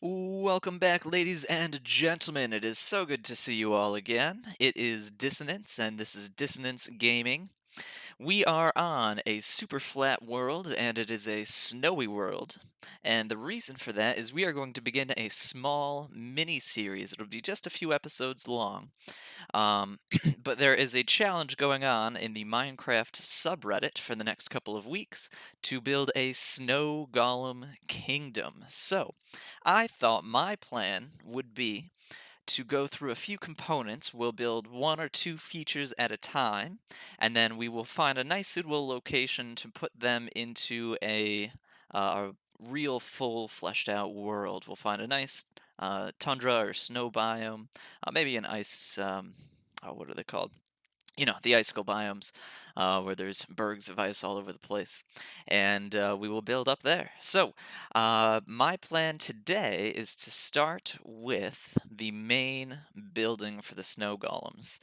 Welcome back, ladies and gentlemen. It is so good to see you all again. It is Dissonance, and this is Dissonance Gaming. We are on a super flat world, and it is a snowy world. And the reason for that is we are going to begin a small mini series. It'll be just a few episodes long. Um, but there is a challenge going on in the Minecraft subreddit for the next couple of weeks to build a snow golem kingdom. So, I thought my plan would be to go through a few components. We'll build one or two features at a time, and then we will find a nice suitable location to put them into a real full fleshed out world. We'll find a nice tundra or snow biome, maybe an ice. Oh, what are they called? The icicle biomes, where there's bergs of ice all over the place, and we will build up there. So, my plan today is to start with the main building for the snow golems.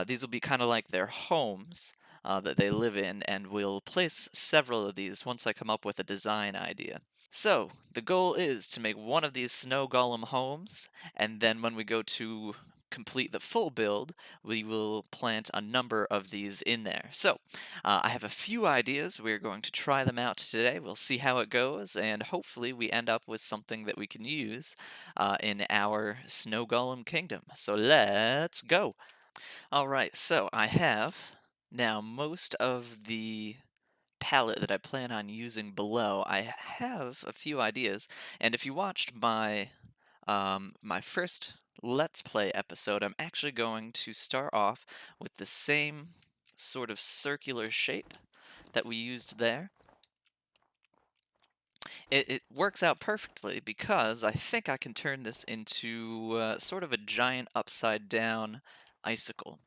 These will be kind of like their homes that they live in, and we'll place several of these once I come up with a design idea. So, the goal is to make one of these snow golem homes, and then when we go to complete the full build, we will plant a number of these in there. So, I have a few ideas. We're going to try them out today. We'll see how it goes, and hopefully, we end up with something that we can use in our snow golem kingdom. So, let's go. All right, so I have now most of the palette that I plan on using below. I have a few ideas, and if you watched my first Let's Play episode, I'm actually going to start off with the same sort of circular shape that we used there. It works out perfectly because I think I can turn this into sort of a giant upside down icicle.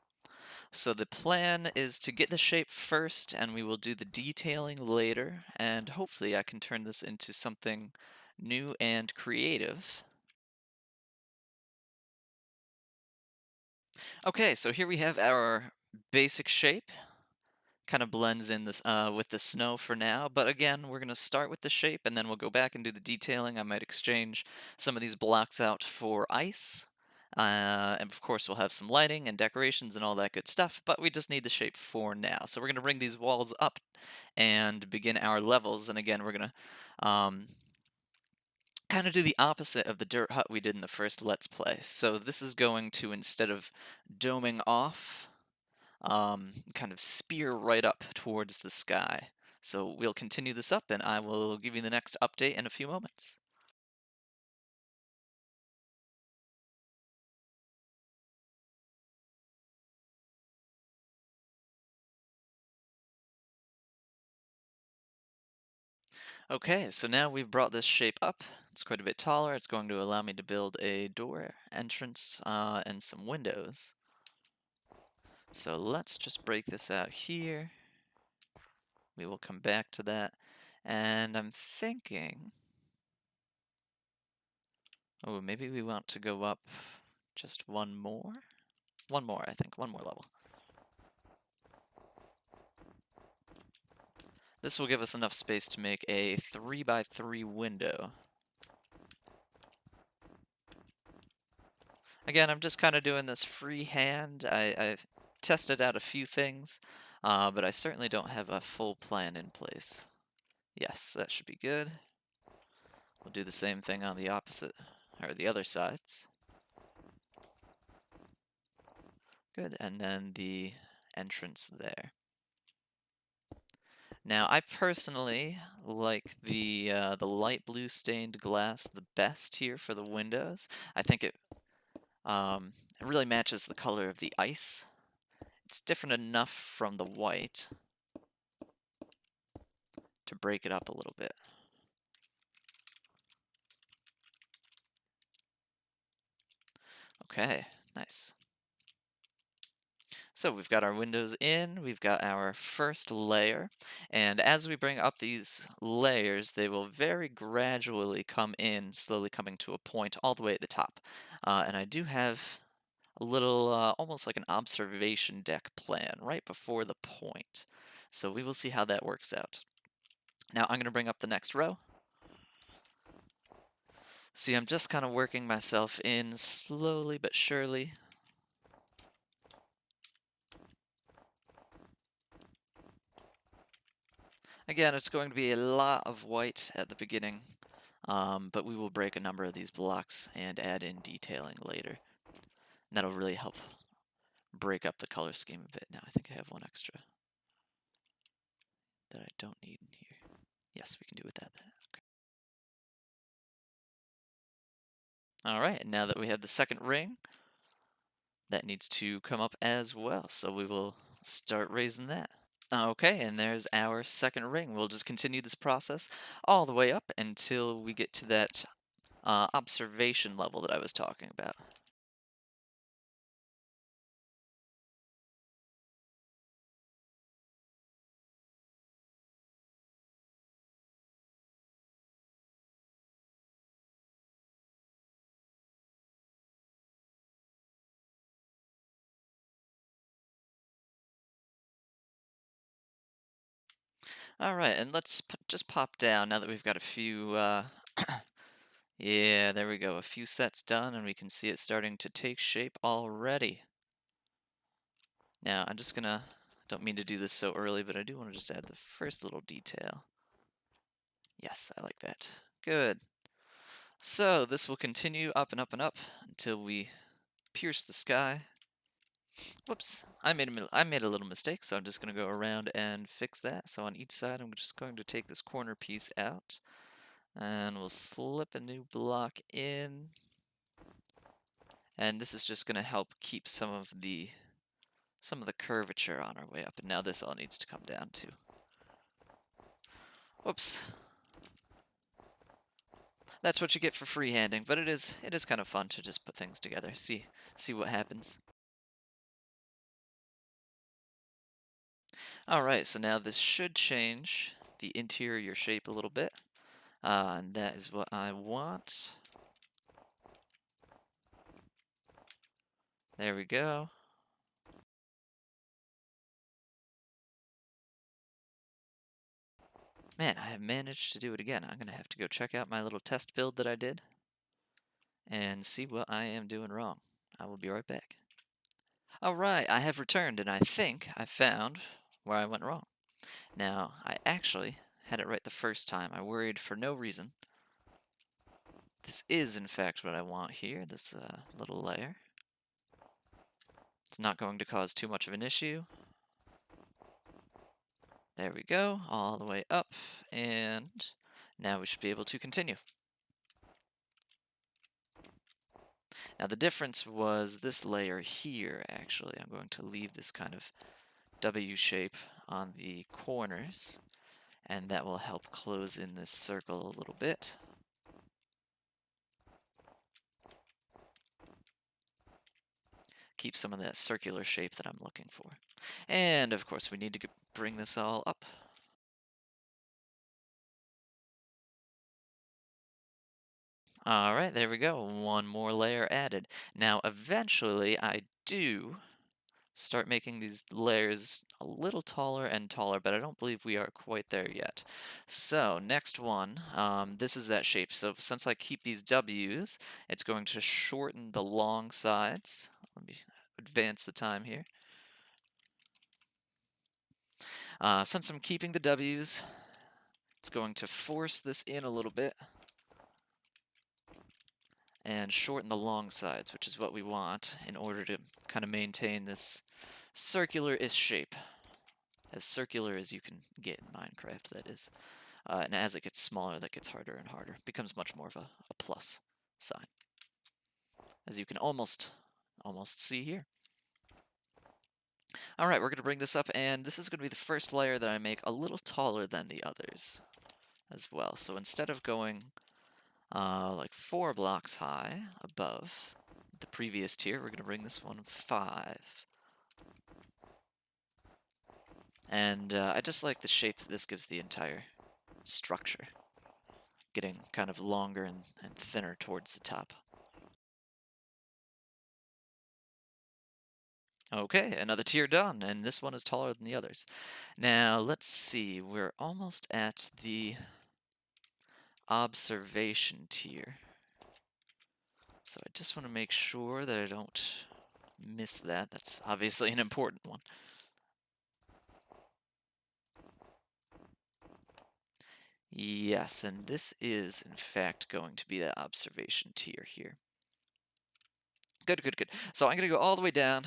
So the plan is to get the shape first, and we will do the detailing later, and hopefully I can turn this into something new and creative. Okay, so here we have our basic shape. Kind of blends in with the snow for now, but again, we're going to start with the shape, and then we'll go back and do the detailing. I might exchange some of these blocks out for ice. And of course, we'll have some lighting and decorations and all that good stuff, but we just need the shape for now. So we're going to bring these walls up and begin our levels. And again, we're going to kind of do the opposite of the dirt hut we did in the first Let's Play. So this is going to, instead of doming off, kind of spear right up towards the sky. So we'll continue this up, and I will give you the next update in a few moments. Okay, so now we've brought this shape up. It's quite a bit taller. It's going to allow me to build a door, entrance, and some windows. So let's just break this out here. We will come back to that. And I'm thinking, oh, maybe we want to go up just one more? One more, I think. One more level. This will give us enough space to make a 3x3 window. Again, I'm just kind of doing this freehand. I've tested out a few things, but I certainly don't have a full plan in place. Yes, that should be good. We'll do the same thing on the opposite, or the other sides. Good, and then the entrance there. Now, I personally like the light blue stained glass the best here for the windows. I think it really matches the color of the ice. It's different enough from the white to break it up a little bit. Okay, nice. So we've got our windows in, we've got our first layer, and as we bring up these layers, they will very gradually come in, slowly coming to a point all the way at the top. And I do have a little, almost like an observation deck plan right before the point. So we will see how that works out. Now I'm going to bring up the next row. See, I'm just kind of working myself in slowly but surely. Again, it's going to be a lot of white at the beginning, but we will break a number of these blocks and add in detailing later. And that'll really help break up the color scheme a bit. Now, I think I have one extra that I don't need in here. Yes, we can do with that. Okay. All right, and now that we have the second ring, that needs to come up as well. So we will start raising that. Okay, and there's our second ring. We'll just continue this process all the way up until we get to that observation level that I was talking about. All right, and let's just pop down now that we've got a few, yeah, there we go, a few sets done, and we can see it starting to take shape already. Now, I'm just gonna, don't mean to do this so early, but I do want to just add the first little detail. Yes, I like that. Good. So, this will continue up and up and up until we pierce the sky. Whoops, I made a little mistake, so I'm just going to go around and fix that. So on each side, I'm just going to take this corner piece out, and we'll slip a new block in. And this is just going to help keep some of the curvature on our way up. And now this all needs to come down too. Whoops. That's what you get for freehanding, but it is kind of fun to just put things together, see what happens. All right, so now this should change the interior shape a little bit. And that is what I want. There we go. Man, I have managed to do it again. I'm going to have to go check out my little test build that I did and see what I am doing wrong. I will be right back. Alright, I have returned and I think I found where I went wrong. Now, I actually had it right the first time. I worried for no reason. This is, in fact, what I want here, this little layer. It's not going to cause too much of an issue. There we go, all the way up, and now we should be able to continue. Now the difference was this layer here, actually. I'm going to leave this kind of W shape on the corners, and that will help close in this circle a little bit. Keep some of that circular shape that I'm looking for. And of course we need to bring this all up. Alright, there we go. One more layer added. Now eventually I do start making these layers a little taller and taller, but I don't believe we are quite there yet. So next one, this is that shape. So since I keep these W's, it's going to shorten the long sides. Let me advance the time here. Since I'm keeping the W's, it's going to force this in a little bit and shorten the long sides, which is what we want in order to kind of maintain this circular-ish shape. As circular as you can get in Minecraft, that is. And as it gets smaller, that gets harder and harder. It becomes much more of a plus sign. As you can almost see here. Alright, we're going to bring this up, and this is going to be the first layer that I make a little taller than the others as well. So instead of going like 4 blocks high above the previous tier, we're going to bring this one 5. And I just like the shape that this gives the entire structure, getting kind of longer and thinner towards the top. Okay, another tier done, and this one is taller than the others. Now, let's see, we're almost at the observation tier. So I just want to make sure that I don't miss that. That's obviously an important one. Yes, and this is, in fact, going to be the observation tier here. Good, good, good. So I'm going to go all the way down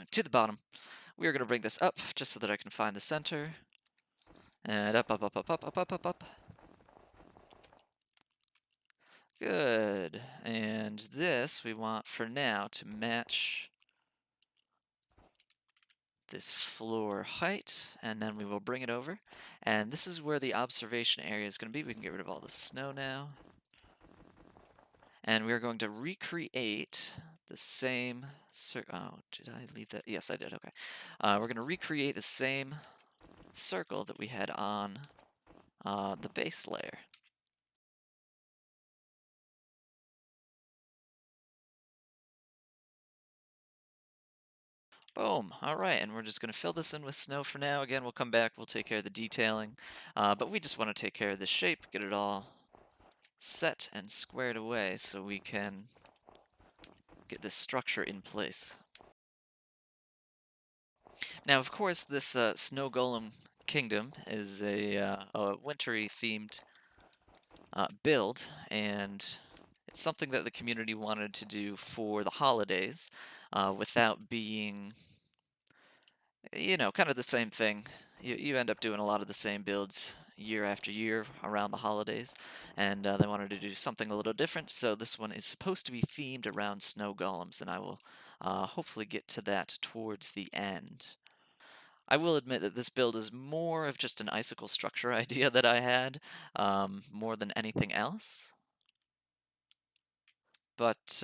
to the bottom. We are going to bring this up just so that I can find the center. And up, up, up, up, up, up, up, up, up. Good. And this we want for now to match this floor height, and then we will bring it over. And this is where the observation area is going to be. We can get rid of all the snow now. And we are going to recreate the same oh, did I leave that? Yes, I did. Okay. We're going to recreate the same circle that we had on the base layer. Boom. All right, and we're just going to fill this in with snow for now. Again, we'll come back, we'll take care of the detailing. But we just want to take care of the shape, get it all set and squared away so we can get this structure in place. Now, of course, this Snow Golem Kingdom is a wintry themed build, and it's something that the community wanted to do for the holidays without being, kind of the same thing. You end up doing a lot of the same builds year after year around the holidays, and they wanted to do something a little different, so this one is supposed to be themed around snow golems, and I will hopefully get to that towards the end. I will admit that this build is more of just an icicle structure idea that I had, more than anything else. But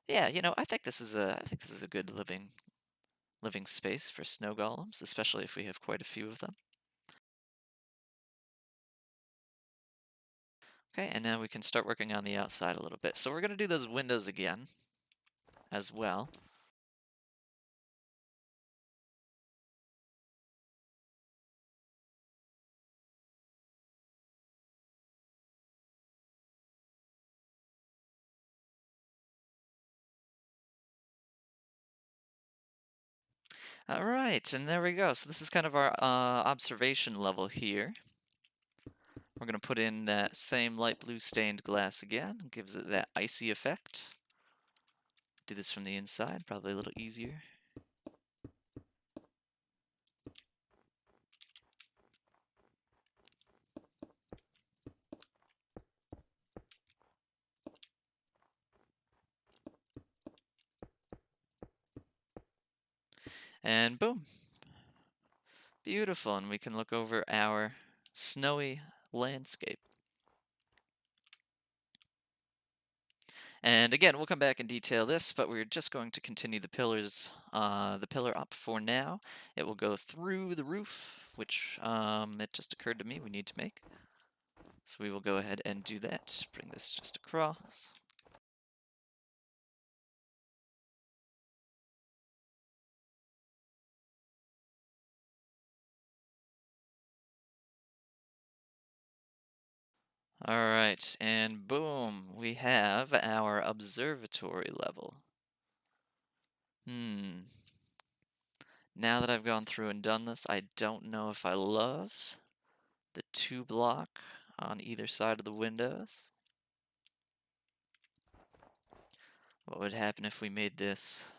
yeah, I think this is a good living space for snow golems, especially if we have quite a few of them. Okay, and now we can start working on the outside a little bit. So we're going to do those windows again as well. All right, and there we go. So this is kind of our observation level here. We're going to put in that same light blue stained glass again. Gives it that icy effect. Do this from the inside, probably a little easier. And boom. Beautiful, and we can look over our snowy landscape. And again, we'll come back and detail this, but we're just going to continue the pillars, the pillar up for now. It will go through the roof, which it just occurred to me we need to make. So we will go ahead and do that. Bring this just across. All right, and boom, we have our observatory level. Now that I've gone through and done this, I don't know if I love the 2 block on either side of the windows. What would happen if we made this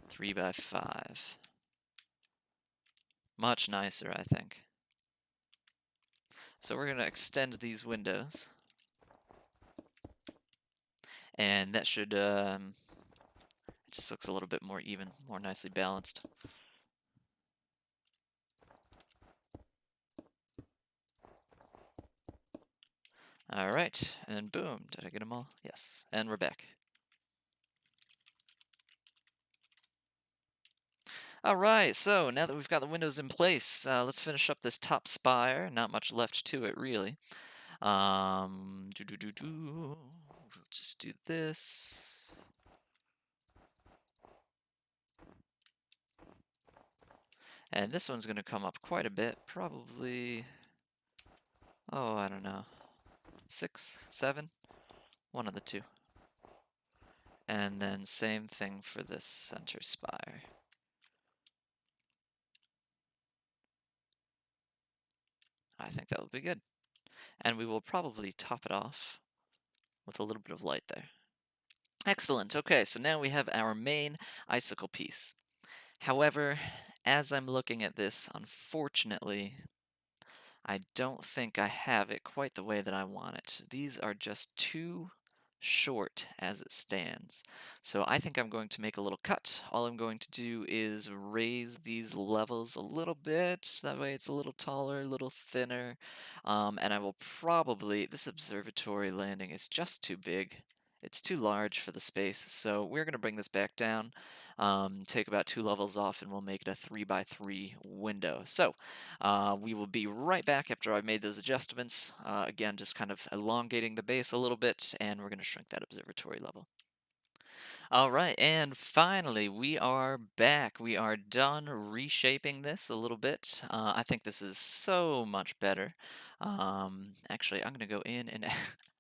3 by 5? Much nicer, I think. So we're going to extend these windows. And that should, it just looks a little bit more even, more nicely balanced. All right, and boom, did I get them all? Yes, and we're back. All right, so now that we've got the windows in place, let's finish up this top spire. Not much left to it, really. We'll just do this. And this one's going to come up quite a bit, probably, oh, I don't know, 6, 7, one of the two. And then same thing for this center spire. I think that will be good. And we will probably top it off with a little bit of light there. Excellent. Okay, so now we have our main icicle piece. However, as I'm looking at this, unfortunately, I don't think I have it quite the way that I want it. These are just too short as it stands. So I think I'm going to make a little cut. All I'm going to do is raise these levels a little bit. That way it's a little taller, a little thinner. And I will probably, this observatory landing is just too big. It's too large for the space, so we're going to bring this back down, take about 2 levels off, and we'll make it a 3x3 window. So we will be right back after I've made those adjustments. Again, just kind of elongating the base a little bit, and we're going to shrink that observatory level. All right, and finally, we are back. We are done reshaping this a little bit. I think this is so much better. Actually, I'm going to go in and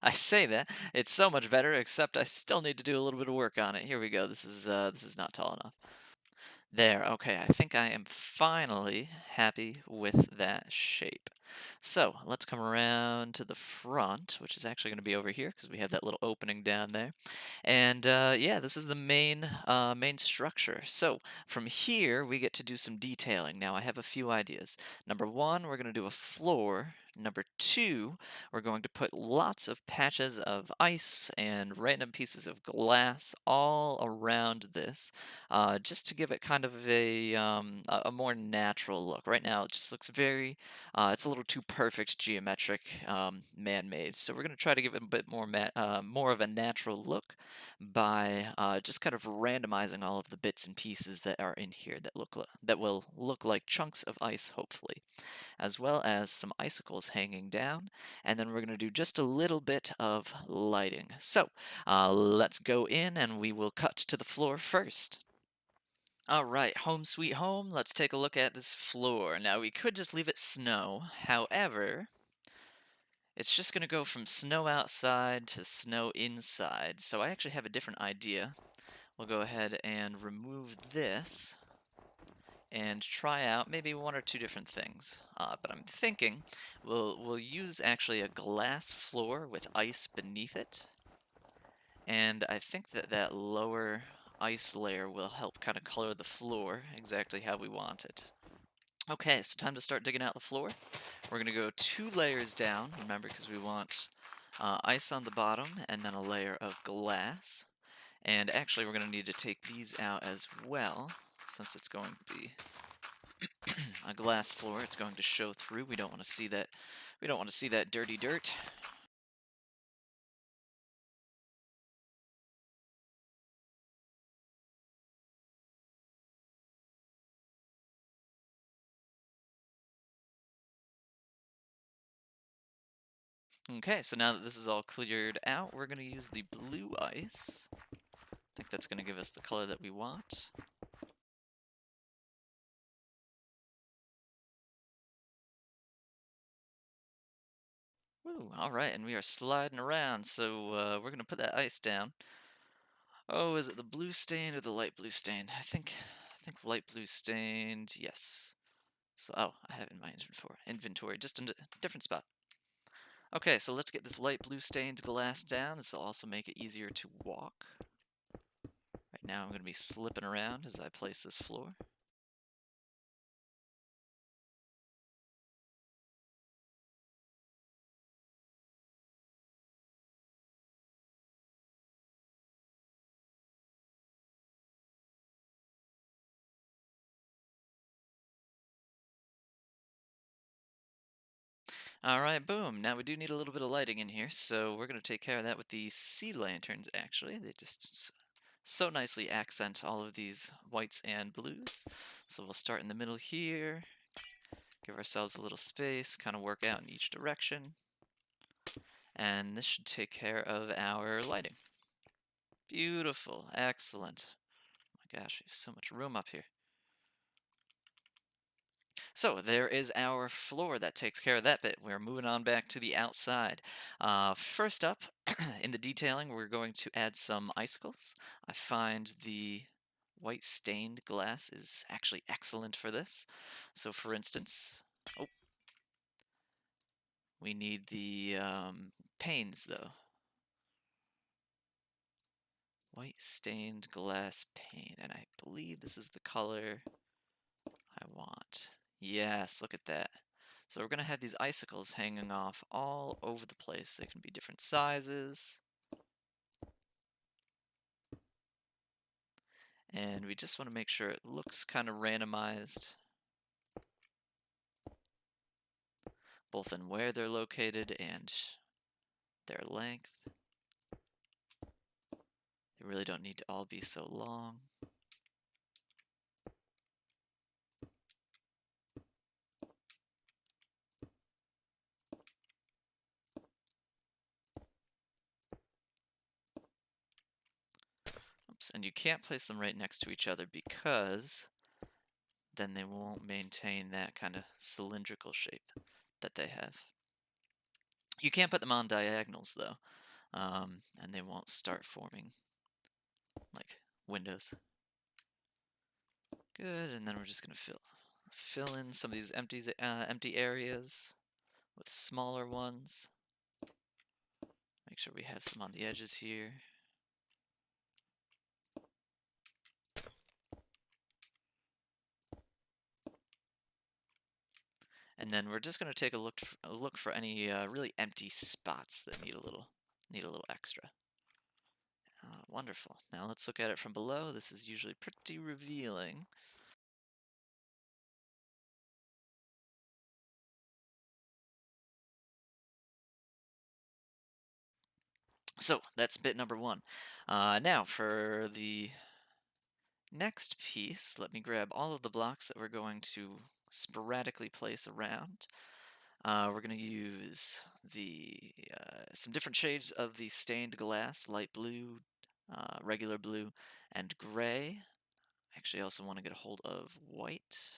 I say that it's so much better, except I still need to do a little bit of work on it. Here we go. This is not tall enough. There, okay, I think I am finally happy with that shape. So let's come around to the front, which is actually going to be over here because we have that little opening down there. And yeah, this is the main structure. So from here, we get to do some detailing. Now, I have a few ideas. Number one, we're going to do a floor. Number two, we're going to put lots of patches of ice and random pieces of glass all around this, just to give it kind of a more natural look. Right now, it just looks very, it's a little too perfect geometric, man-made. So we're going to try to give it a bit more of a natural look by just kind of randomizing all of the bits and pieces that are in here that will look like chunks of ice, hopefully, as well as some icicles hanging down. And then we're going to do just a little bit of lighting. So let's go in and we will cut to the floor first. All right, home sweet home. Let's take a look at this floor. Now, we could just leave it snow. However, it's just going to go from snow outside to snow inside. So I actually have a different idea. We'll go ahead and remove this and try out maybe one or two different things. But I'm thinking we'll use actually a glass floor with ice beneath it. And I think that lower ice layer will help kind of color the floor exactly how we want it. Okay, so time to start digging out the floor. We're going to go 2 layers down, remember, because we want ice on the bottom and then a layer of glass. And actually, we're going to need to take these out as well, since it's going to be a glass floor. It's going to show through. We don't want to see that. We don't want to see that dirty dirt. Okay, so now that this is all cleared out, we're going to use the blue ice. I think that's going to give us the color that we want. Ooh, all right, and we are sliding around, so we're going to put that ice down. Oh, is it the blue stained or the light blue stained? I think light blue stained, yes. So, oh, I have it in my inventory, just in a different spot. Okay, so let's get this light blue stained glass down. This will also make it easier to walk. Right now I'm going to be slipping around as I place this floor. Alright, boom. Now we do need a little bit of lighting in here, so we're going to take care of that with the sea lanterns, actually. They just so nicely accent all of these whites and blues. So we'll start in the middle here, give ourselves a little space, kind of work out in each direction. And this should take care of our lighting. Beautiful. Excellent. Oh my gosh, we have so much room up here. So there is our floor that takes care of that bit. We're moving on back to the outside. First up, in the detailing, we're going to add some icicles. I find the white stained glass is actually excellent for this. So for instance, oh, we need the panes though. White stained glass pane, and I believe this is the color I want. Yes, look at that. So we're going to have these icicles hanging off all over the place. They can be different sizes. And we just want to make sure it looks kind of randomized, both in where they're located and their length. They really don't need to all be so long. Oops, and you can't place them right next to each other because then they won't maintain that kind of cylindrical shape that they have. You can't put them on diagonals though, and they won't start forming like windows. Good, and then we're just gonna fill in some of these empty areas with smaller ones. Make sure we have some on the edges here. And then we're just going to take a look for any really empty spots that need a little extra. Wonderful. Now let's look at it from below. This is usually pretty revealing. So that's bit number one. Now for the next piece, let me grab all of the blocks that we're going to sporadically place around. We're going to use some different shades of the stained glass, light blue, regular blue, and gray. Actually, I also want to get a hold of white.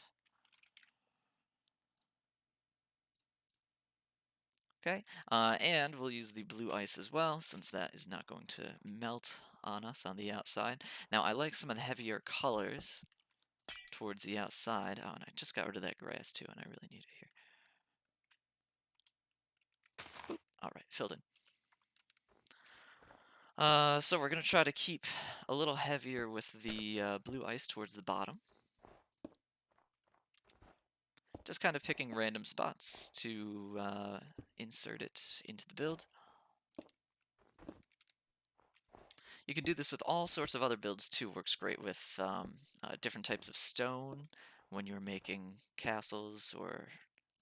Okay, and we'll use the blue ice as well, since that is not going to melt on us on the outside. Now, I like some of the heavier colors towards the outside. Oh, and I just got rid of that grass too, and I really need it here. Boop. All right, filled in. So we're going to try to keep a little heavier with the blue ice towards the bottom. Just kind of picking random spots to insert it into the build. You can do this with all sorts of other builds too. Works great with different types of stone when you're making castles or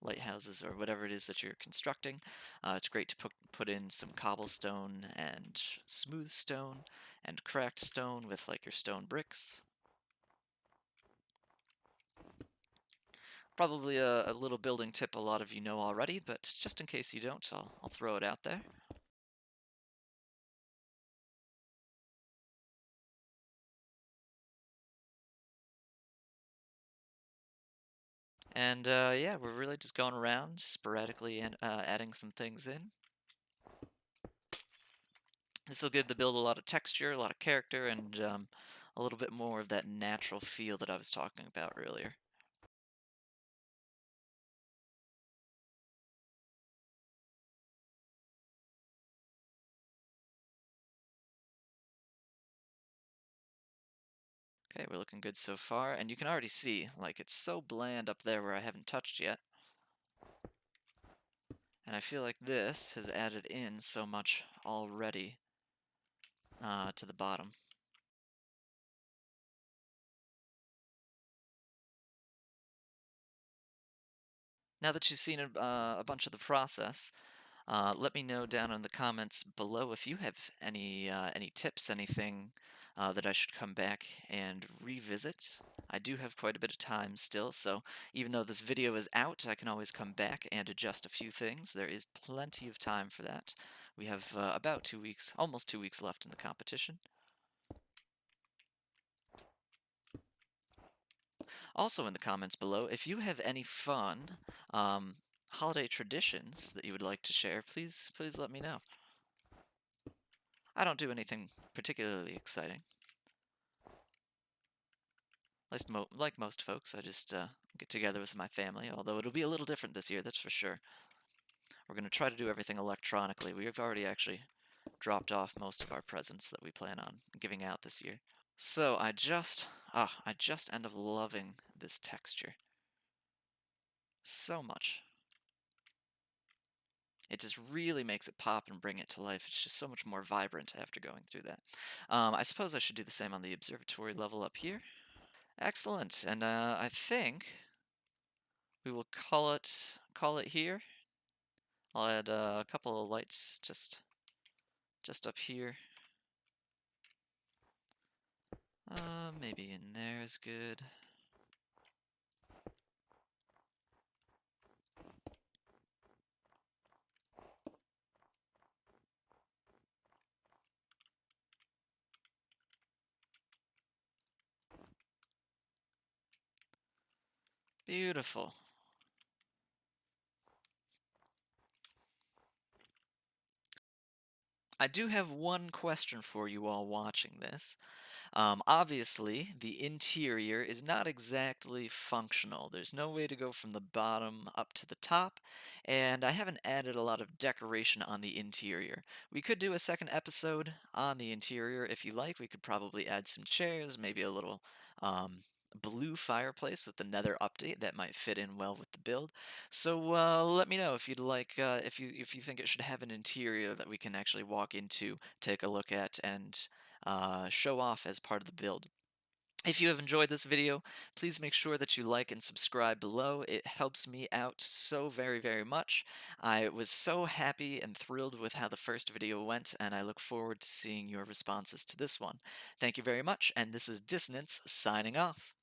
lighthouses or whatever it is that you're constructing. It's great to put in some cobblestone and smooth stone and cracked stone with like your stone bricks. Probably a little building tip a lot of you know already, but just in case you don't, I'll throw it out there. And yeah, we're really just going around sporadically and adding some things in. This will give the build a lot of texture, a lot of character, and a little bit more of that natural feel that I was talking about earlier. Okay, we're looking good so far, and you can already see, like, it's so bland up there where I haven't touched yet. And I feel like this has added in so much already to the bottom. Now that you've seen a bunch of the process, let me know down in the comments below if you have any tips, anything that I should come back and revisit. I do have quite a bit of time still, so even though this video is out, I can always come back and adjust a few things. There is plenty of time for that. We have about 2 weeks, almost 2 weeks left in the competition. Also in the comments below, if you have any fun um, holiday traditions that you would like to share, please let me know. I don't do anything particularly exciting. Like most folks, I just get together with my family, although it'll be a little different this year, that's for sure. We're going to try to do everything electronically. We have already actually dropped off most of our presents that we plan on giving out this year. So I just end up loving this texture so much. It just really makes it pop and bring it to life. It's just so much more vibrant after going through that. I suppose I should do the same on the observatory level up here. Excellent, and I think we will call it here. I'll add a couple of lights just up here. Maybe in there is good. Beautiful. I do have one question for you all watching this. Obviously, the interior is not exactly functional. There's no way to go from the bottom up to the top, and I haven't added a lot of decoration on the interior. We could do a second episode on the interior if you like. We could probably add some chairs, maybe a little blue fireplace with the Nether update that might fit in well with the build. So let me know if you'd like, if you think it should have an interior that we can actually walk into, take a look at, and show off as part of the build. If you have enjoyed this video, please make sure that you like and subscribe below. It helps me out so very much. I was so happy and thrilled with how the first video went, and I look forward to seeing your responses to this one. Thank you very much, and this is Dissonance signing off.